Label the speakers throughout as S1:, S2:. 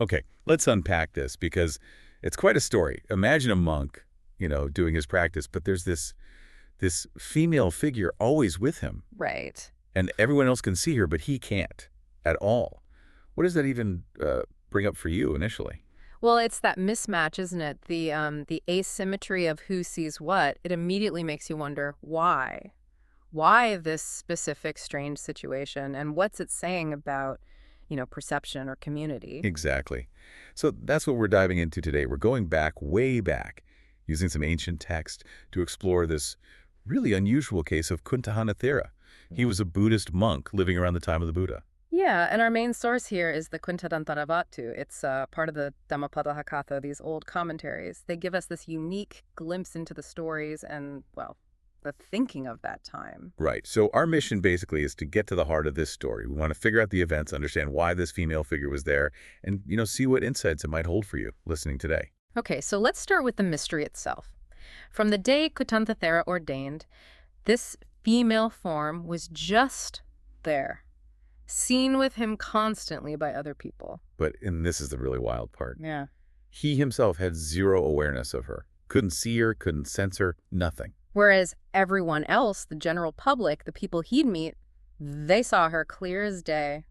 S1: Okay, let's unpack this because it's quite a story. Imagine a monk, doing his practice, but there's this female figure always with him,
S2: Right.
S1: and everyone else can see her, but he can't at all. What does that even bring up for you initially?
S2: Well, it's that mismatch, isn't it? The asymmetry of who sees what. It immediately makes you wonder why. Why this specific strange situation, and what's it saying about, perception or community?
S1: Exactly. So that's what we're diving into today. We're going back, way back, using some ancient text to explore this really unusual case of Koṇḍadhāna Thera. He was a Buddhist monk living around the time of the Buddha.
S2: Yeah, and our main source here is the nattheravatthu. It's part of the Dhammapada, these old commentaries. They give us this unique glimpse into the stories and, well, the thinking of that time.
S1: Right. So our mission basically is to get to the heart of this story. We want to figure out the events, understand why this female figure was there, and, see what insights it might hold for you listening today.
S2: Okay, so let's start with the mystery itself. From the day Koṇḍadhāna Thera ordained, this female form was just there, seen with him constantly by other people.
S1: And this is the really wild part.
S2: Yeah.
S1: He himself had zero awareness of her. Couldn't see her, couldn't sense her, nothing.
S2: Whereas everyone else, the general public, the people he'd meet, they saw her clear as day.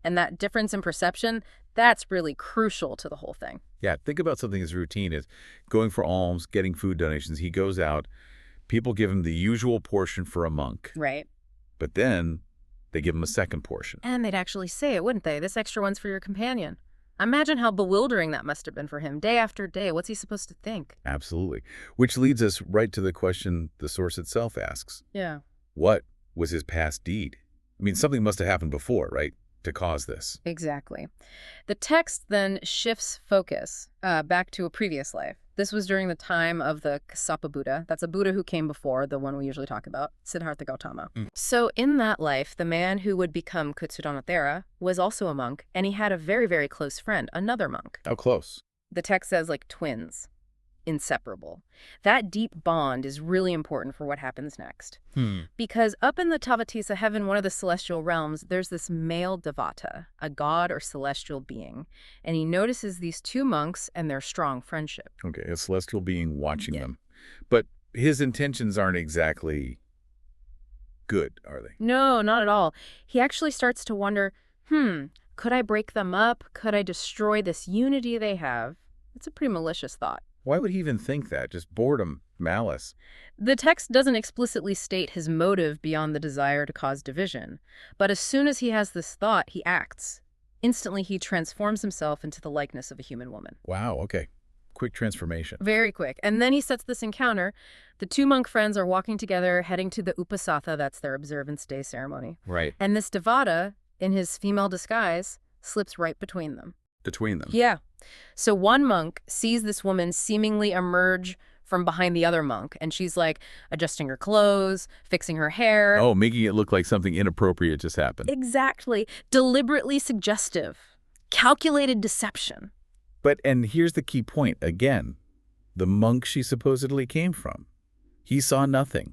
S2: And that difference in perception, that's really crucial to the whole thing.
S1: Yeah, think about something as routine as going for alms, getting food donations. He goes out, people give him the usual portion for a monk.
S2: Right.
S1: But then they give him a second portion.
S2: And they'd actually say it, wouldn't they? This extra one's for your companion. Imagine how bewildering that must have been for him, day after day. What's he supposed to think?
S1: Absolutely. Which leads us right to the question the source itself asks.
S2: Yeah.
S1: What was his past deed? I mean, something must have happened before, right, to cause this.
S2: Exactly. The text then shifts focus back to a previous life. This was during the time of the Kassapa Buddha. That's a Buddha who came before, the one we usually talk about, Siddhartha Gautama. So in that life, the man who would become Koṇḍadhāna Thera was also a monk, and he had a very, very close friend, another monk.
S1: How close?
S2: The text says like twins, inseparable. That deep bond is really important for what happens next. Because up in the Tavatisa heaven, one of the celestial realms, there's this male devata, a god or celestial being. And he notices these two monks and their strong friendship.
S1: Okay, a celestial being watching them. But his intentions aren't exactly good, are they?
S2: No, not at all. He actually starts to wonder, could I break them up? Could I destroy this unity they have? It's a pretty malicious thought.
S1: Why would he even think that? Just boredom, malice.
S2: The text doesn't explicitly state his motive beyond the desire to cause division. But as soon as he has this thought, he acts. Instantly, he transforms himself into the likeness of a human woman.
S1: Wow, okay. Quick transformation.
S2: Very quick. And then he sets this encounter. The two monk friends are walking together, heading to the upasatha, that's their observance day ceremony.
S1: Right.
S2: And this devata, in his female disguise, slips right between them.
S1: Between them?
S2: Yeah. So one monk sees this woman seemingly emerge from behind the other monk, and she's like adjusting her clothes, fixing her hair.
S1: Oh, making it look like something inappropriate just happened.
S2: Exactly. Deliberately suggestive. Calculated deception.
S1: And here's the key point again. The monk she supposedly came from. He saw nothing.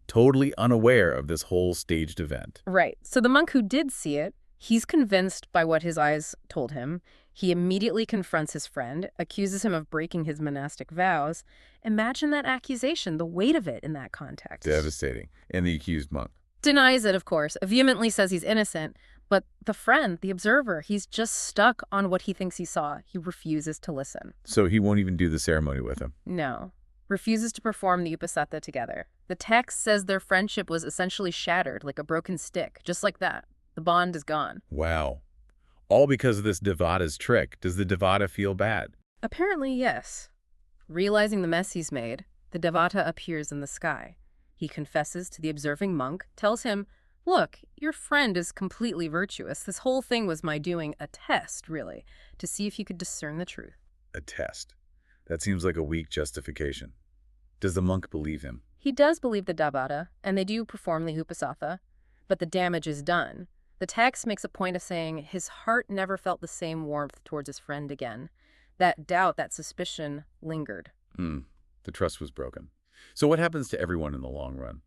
S1: Totally unaware of this whole staged event.
S2: Right. So the monk who did see it, he's convinced by what his eyes told him. He immediately confronts his friend, accuses him of breaking his monastic vows. Imagine that accusation, the weight of it in that context.
S1: Devastating. And the accused monk?
S2: Denies it, of course, vehemently says he's innocent. But the friend, the observer, he's just stuck on what he thinks he saw. He refuses to listen.
S1: So he won't even do the ceremony with him?
S2: No. Refuses to perform the upasatha together. The text says their friendship was essentially shattered like a broken stick, just like that. The bond is gone.
S1: Wow. All because of this devata's trick. Does the devata feel bad?
S2: Apparently, yes. Realizing the mess he's made, the devata appears in the sky. He confesses to the observing monk, tells him, look, your friend is completely virtuous. This whole thing was my doing, a test, really, to see if you could discern the truth.
S1: A test? That seems like a weak justification. Does the monk believe him?
S2: He does believe the devata, and they do perform the upasatha, but the damage is done. The text makes a point of saying his heart never felt the same warmth towards his friend again. That doubt, that suspicion lingered.
S1: The trust was broken. So what happens to everyone in the long run?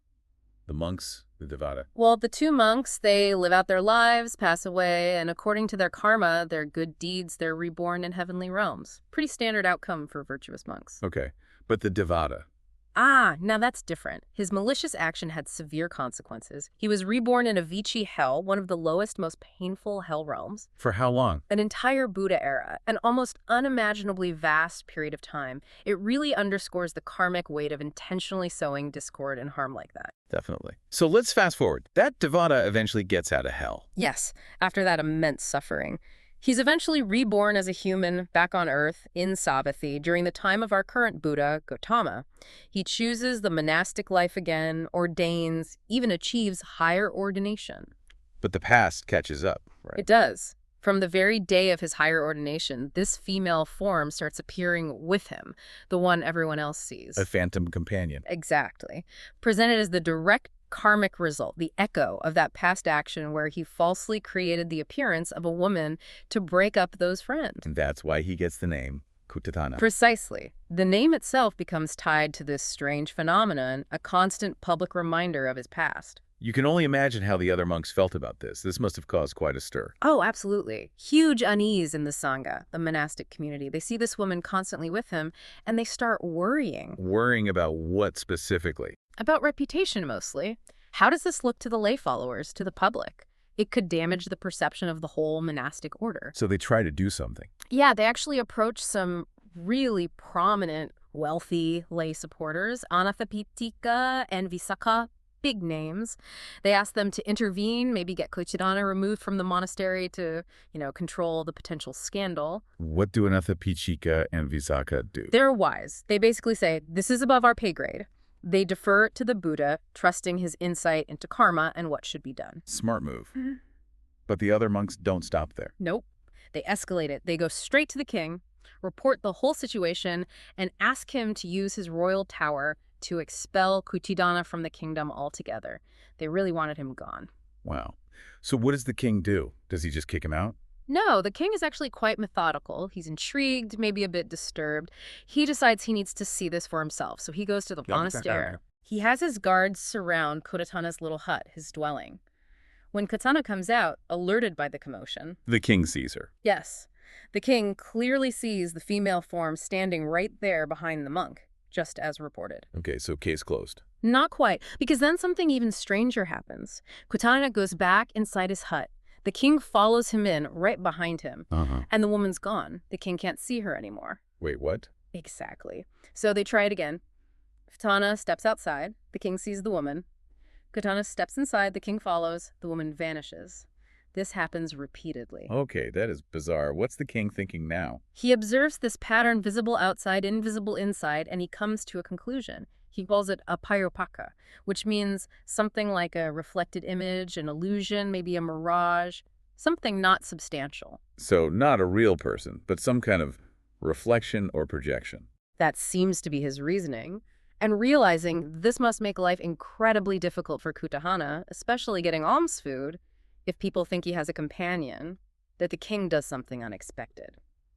S1: The monks, the Devata.
S2: Well, the two monks, they live out their lives, pass away, and according to their karma, their good deeds, they're reborn in heavenly realms. Pretty standard outcome for virtuous monks.
S1: Okay, but the Devata.
S2: Ah, now that's different. His malicious action had severe consequences. He was reborn in a Vici hell, one of the lowest, most painful hell realms.
S1: For how long?
S2: An entire Buddha era, an almost unimaginably vast period of time. It really underscores the karmic weight of intentionally sowing discord and harm like that.
S1: Definitely. So let's fast forward. That Devata eventually gets out of hell.
S2: Yes, after that immense suffering. He's eventually reborn as a human back on Earth in Savatthi during the time of our current Buddha, Gautama. He chooses the monastic life again, ordains, even achieves higher ordination.
S1: But the past catches up, right?
S2: It does. From the very day of his higher ordination, this female form starts appearing with him, the one everyone else sees.
S1: A phantom companion.
S2: Exactly. Presented as the direct karmic result, the echo of that past action where he falsely created the appearance of a woman to break up those friends.
S1: And that's why he gets the name Koṇḍadhāna.
S2: Precisely. The name itself becomes tied to this strange phenomenon, a constant public reminder of his past.
S1: You can only imagine how the other monks felt about this. This must have caused quite a stir.
S2: Oh, absolutely. Huge unease in the Sangha, the monastic community. They see this woman constantly with him, and they start worrying.
S1: Worrying about what specifically?
S2: About reputation, mostly. How does this look to the lay followers, to the public? It could damage the perception of the whole monastic order.
S1: So they try to do something.
S2: Yeah, they actually approach some really prominent, wealthy lay supporters, Anathapindika and Visakha, big names. They ask them to intervene, maybe get Koṇḍadhāna removed from the monastery to, control the potential scandal.
S1: What do Anathapindika and Visakha do?
S2: They're wise. They basically say, this is above our pay grade. They defer to the Buddha, trusting his insight into karma and what should be done.
S1: Smart move. But the other monks don't stop there.
S2: Nope. They escalate it. They go straight to the king, report the whole situation, and ask him to use his royal tower to expel Koṇḍadhāna from the kingdom altogether. They really wanted him gone.
S1: Wow. So what does the king do? Does he just kick him out?
S2: No, the king is actually quite methodical. He's intrigued, maybe a bit disturbed. He decides he needs to see this for himself, so he goes to the monastery. He has his guards surround Koṇḍadhāna's little hut, his dwelling. When Koṇḍadhāna comes out, alerted by the commotion...
S1: The king sees her.
S2: Yes. The king clearly sees the female form standing right there behind the monk, just as reported.
S1: Okay, so case closed.
S2: Not quite, because then something even stranger happens. Koṇḍadhāna goes back inside his hut. The king follows him in right behind him, and the woman's gone. The king can't see her anymore.
S1: Wait, what?
S2: Exactly. So they try it again. Koṇḍadhāna steps outside. The king sees the woman. Koṇḍadhāna steps inside. The king follows. The woman vanishes. This happens repeatedly.
S1: Okay, that is bizarre. What's the king thinking now?
S2: He observes this pattern, visible outside, invisible inside, and he comes to a conclusion. He calls it a payopaka, which means something like a reflected image, an illusion, maybe a mirage, something not substantial.
S1: So not a real person, but some kind of reflection or projection.
S2: That seems to be his reasoning. And realizing this must make life incredibly difficult for Koṇḍadhāna, especially getting alms food, if people think he has a companion, that the king does something unexpected.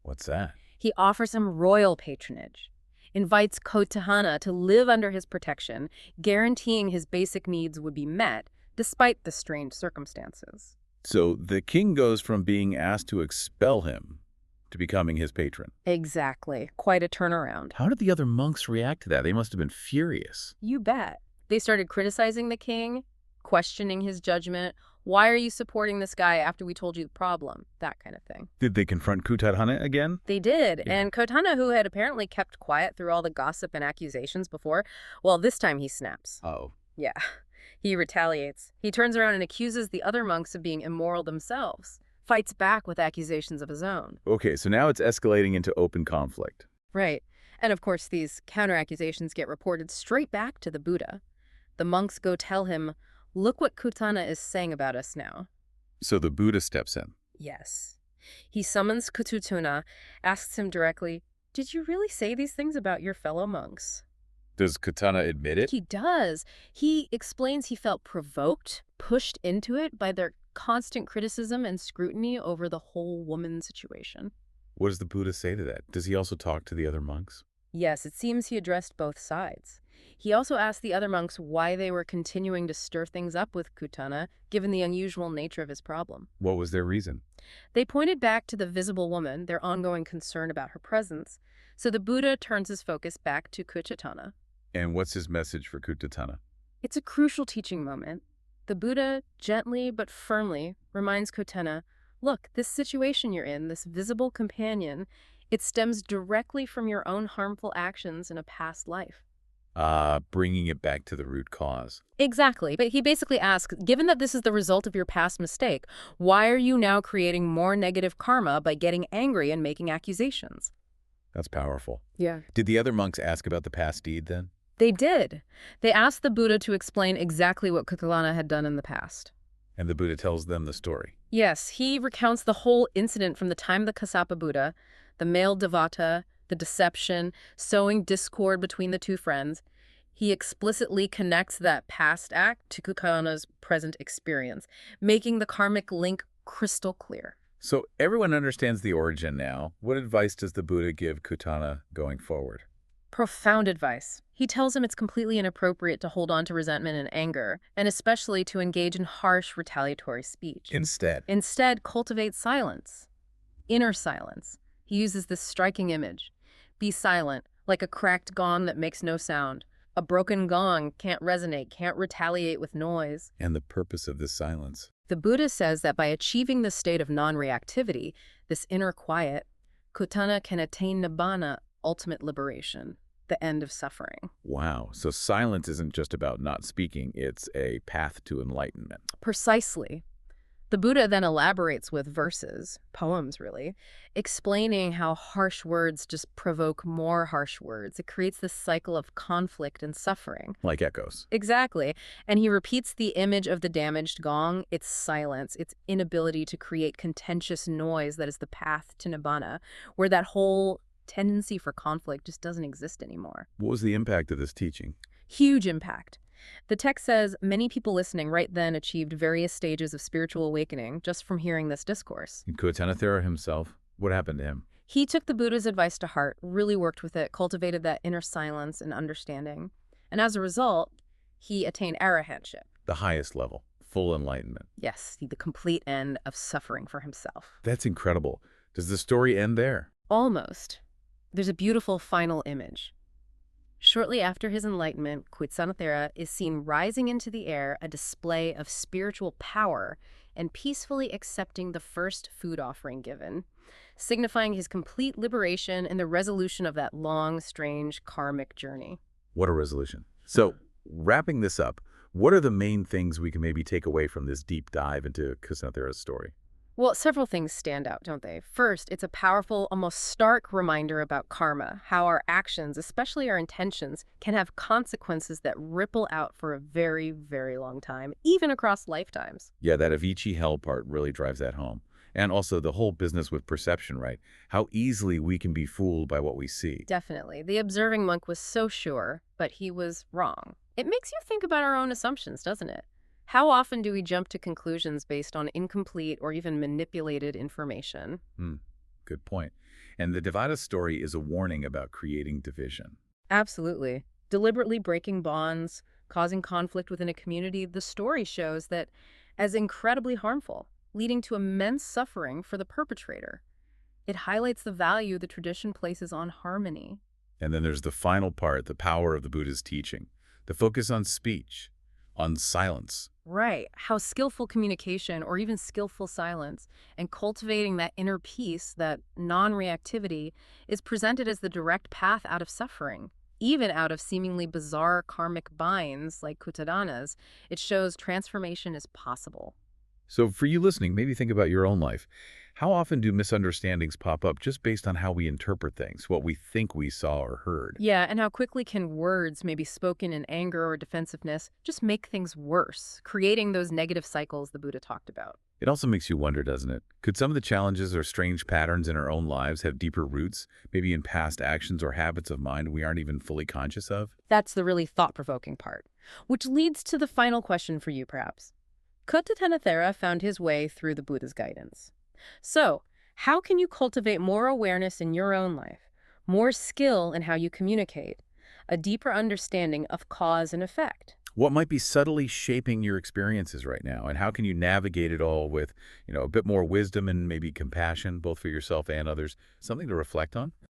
S1: What's that?
S2: He offers him royal patronage, invites Koṇḍadhāna to live under his protection, guaranteeing his basic needs would be met, despite the strange circumstances.
S1: So the king goes from being asked to expel him to becoming his patron.
S2: Exactly. Quite a turnaround.
S1: How did the other monks react to that? They must have been furious.
S2: You bet. They started criticizing the king, questioning his judgment. Why are you supporting this guy after we told you the problem? That kind of thing.
S1: Did they confront Koṇḍadhāna again?
S2: They did.
S1: Yeah.
S2: And Koṇḍadhāna, who had apparently kept quiet through all the gossip and accusations before, well, this time he snaps.
S1: Oh.
S2: Yeah. He retaliates. He turns around and accuses the other monks of being immoral themselves. Fights back with accusations of his own.
S1: Okay, so now it's escalating into open conflict.
S2: Right. And of course, these counter-accusations get reported straight back to the Buddha. The monks go tell him, look what Koṇḍadhāna is saying about us now.
S1: So the Buddha steps in.
S2: Yes. He summons Koṇḍadhāna, asks him directly, did you really say these things about your fellow monks?
S1: Does Koṇḍadhāna admit it?
S2: He does. He explains he felt provoked, pushed into it by their constant criticism and scrutiny over the whole woman situation.
S1: What does the Buddha say to that? Does he also talk to the other monks?
S2: Yes, it seems he addressed both sides. He also asked the other monks why they were continuing to stir things up with Kutana, given the unusual nature of his problem.
S1: What was their reason?
S2: They pointed back to the visible woman, their ongoing concern about her presence, so the Buddha turns his focus back to Kutana.
S1: And what's his message for Kutatana?
S2: It's a crucial teaching moment. The Buddha, gently but firmly, reminds Kutana, look, this situation you're in, this visible companion, it stems directly from your own harmful actions in a past life.
S1: Bringing it back to the root cause.
S2: Exactly. But he basically asks, given that this is the result of your past mistake, why are you now creating more negative karma by getting angry and making accusations?
S1: That's powerful.
S2: Yeah.
S1: Did the other monks ask about the past deed then?
S2: They did. They asked the Buddha to explain exactly what Kuthalana had done in the past.
S1: And the Buddha tells them the story.
S2: Yes, he recounts the whole incident from the time of the Kassapa Buddha, the male devata, the deception, sowing discord between the two friends. He explicitly connects that past act to Kuthalana's present experience, making the karmic link crystal clear.
S1: So everyone understands the origin now. What advice does the Buddha give Kutana going forward?
S2: Profound advice. He tells him it's completely inappropriate to hold on to resentment and anger, and especially to engage in harsh, retaliatory speech. Instead, cultivate silence. Inner silence. He uses this striking image. Be silent, like a cracked gong that makes no sound. A broken gong can't resonate, can't retaliate with noise.
S1: And the purpose of this silence?
S2: The Buddha says that by achieving this state of non-reactivity, this inner quiet, Kutana can attain Nibbana, ultimate liberation, the end of suffering.
S1: Wow. So silence isn't just about not speaking, it's a path to enlightenment.
S2: Precisely. The Buddha then elaborates with verses, poems really, explaining how harsh words just provoke more harsh words. It creates this cycle of conflict and suffering.
S1: Like echoes.
S2: Exactly. And he repeats the image of the damaged gong, its silence, its inability to create contentious noise that is the path to Nibbana, where that whole tendency for conflict just doesn't exist anymore.
S1: What was the impact of this teaching?
S2: Huge impact. The text says many people listening right then achieved various stages of spiritual awakening just from hearing this discourse.
S1: And Thera himself, what happened to him?
S2: He took the Buddha's advice to heart, really worked with it, cultivated that inner silence and understanding. And as a result, he attained arahantship.
S1: The highest level, full enlightenment.
S2: Yes, the complete end of suffering for himself.
S1: That's incredible. Does the story end there?
S2: Almost. There's a beautiful final image. Shortly after his enlightenment, Thera is seen rising into the air, a display of spiritual power, and peacefully accepting the first food offering given, signifying his complete liberation and the resolution of that long, strange, karmic journey.
S1: What a resolution. So, wrapping this up, what are the main things we can maybe take away from this deep dive into Thera's story?
S2: Well, several things stand out, don't they? First, it's a powerful, almost stark reminder about karma, how our actions, especially our intentions, can have consequences that ripple out for a very, very long time, even across lifetimes.
S1: Yeah, that Avicii hell part really drives that home. And also the whole business with perception, right? How easily we can be fooled by what we see.
S2: Definitely. The observing monk was so sure, but he was wrong. It makes you think about our own assumptions, doesn't it? How often do we jump to conclusions based on incomplete or even manipulated information?
S1: Good point. And the Devada's story is a warning about creating division.
S2: Absolutely. Deliberately breaking bonds, causing conflict within a community, the story shows that as incredibly harmful, leading to immense suffering for the perpetrator. It highlights the value the tradition places on harmony.
S1: And then there's the final part, the power of the Buddha's teaching, the focus on speech, on silence.
S2: Right. How skillful communication or even skillful silence and cultivating that inner peace, that non-reactivity, is presented as the direct path out of suffering. Even out of seemingly bizarre karmic binds like Kuttadhana's, it shows transformation is possible.
S1: So for you listening, maybe think about your own life. How often do misunderstandings pop up just based on how we interpret things, what we think we saw or heard?
S2: Yeah, and how quickly can words, maybe spoken in anger or defensiveness, just make things worse, creating those negative cycles the Buddha talked about.
S1: It also makes you wonder, doesn't it? Could some of the challenges or strange patterns in our own lives have deeper roots, maybe in past actions or habits of mind we aren't even fully conscious of?
S2: That's the really thought-provoking part, which leads to the final question for you, perhaps. Thera found his way through the Buddha's guidance. So, how can you cultivate more awareness in your own life, more skill in how you communicate, a deeper understanding of cause and effect.
S1: What might be subtly shaping your experiences right now, and how can you navigate it all with, a bit more wisdom and maybe compassion, both for yourself and others? Something to reflect on?